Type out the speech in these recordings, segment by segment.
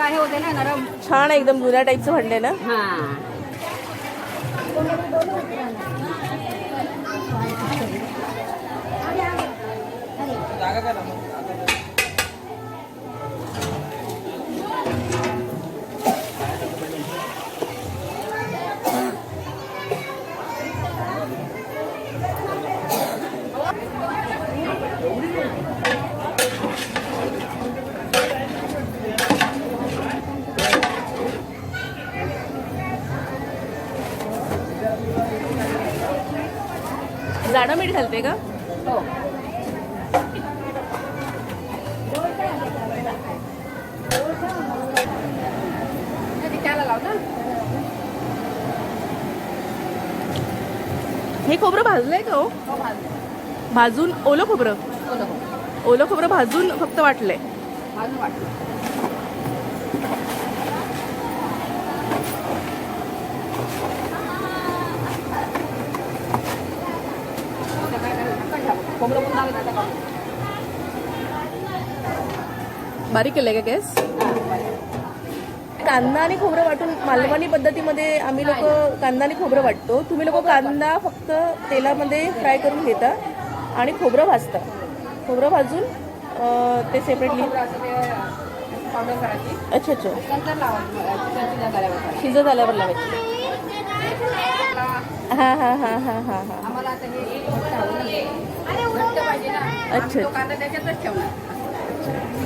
हे होते ना नरम. छान आहे, एकदम जुन्या टाईपचं भांडे ना. हां. जाडं मीठ घालते का? हो. त्याला लाव ना. हे खोबरं भाजलंय का हो? हो भाजून. भाजून ओलं खोबरं? ओलं खोबरं भाजून फक्त वाटलंय. भाजून वाटलं. खोबरं पण लागलं आता का? बारीक केलंय का गॅस? कांदा आणि खोबरं वाटून मालवणी पद्धतीमध्ये आम्ही लोक कांदा आणि खोबरं वाटतो. तुम्ही लोक कांदा फक्त तेलामध्ये फ्राय करून घेता आणि खोबरं भाजता. खोबरं भाजून ते सेपरेटली. पावडर करायची. अच्छा अच्छा. नंतर लावायची. शिजत आल्यावर लावायची. हां हां हां हां हां हां. आम्हाला आता हे घट्ट पाहिजे ना. अच्छा. तो कांदा त्याच्यातच ठेवणार.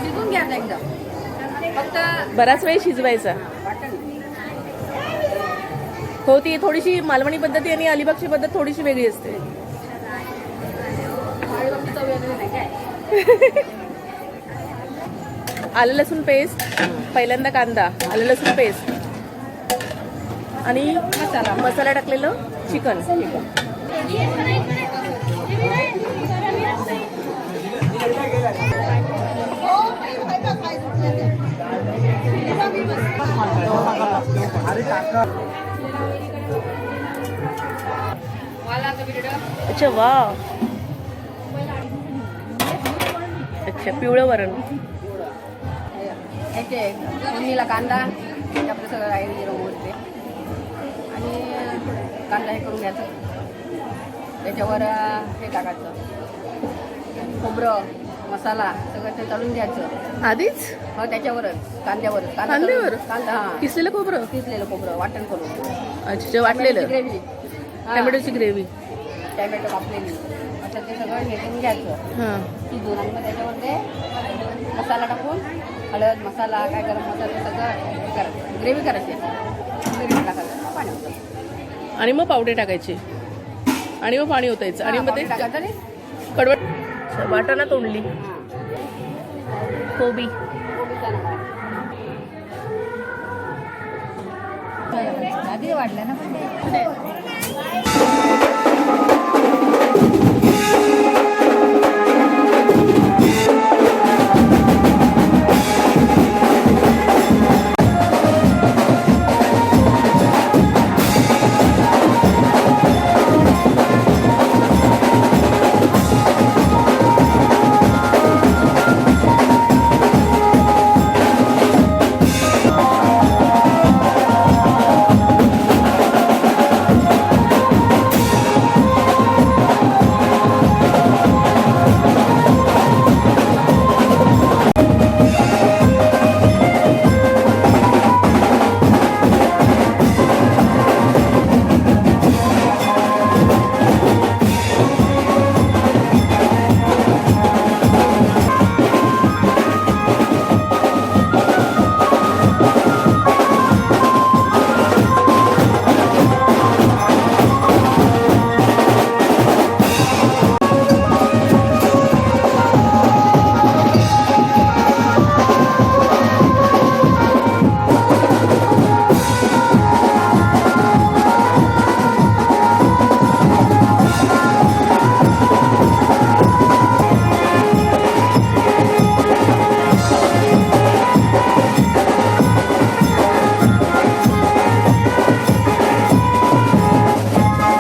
शिजून घ्यायचा एकदम. फक्त बराच वेळ शिजवायचा. वाटण. हो, ती थोडीशी मालवणी पद्धती आणि अलिबागची पद्धत थोडीशी वेगळी असते. माळीबागची चव वेगळी नाही काय. आलं लसूण पेस्ट, पहिल्यांदा कांदा, आलं लसूण पेस्ट आणि मसाला टाकलेलं चिकन. अच्छा वा. अच्छा, पिवळं वरण. ह्याचे फोडणीला कांदा आपलं सगळं आहे जिरं मोहरी आणि कांदा हे करून घ्यायचं. त्याच्यावर हे टाकायचं खोबरं मसाला सगळं ते तळून घ्यायचं आधीच? हो त्याच्यावरच कांद्यावरच. कांद्यावर? कांदा हां किसलेलं खोबरं? किसलेलं खोबरं वाटण करून. अच्छा, वाटलेलं ग्रेव्ही. टोमॅटोची ग्रेव्ही. टॅमॅटो कापलेली असं ते सगळं हे करून घ्यायचं हां. शिजून. आणि मग त्याच्यावर ते मसाला टाकून हळद मसाला काय गरम मसाला सगळं हे करायचं. ग्रेव्ही करायची. ग्रेव्ही टाकायचं पाणी होतं. आणि मग पावडे टाकायचे आणि मग पाणी ओतायचं आणि मग ते टाकायचं रे. कडवट. वाटाणा तोडली. कोबी. आधी वाढलं ना पण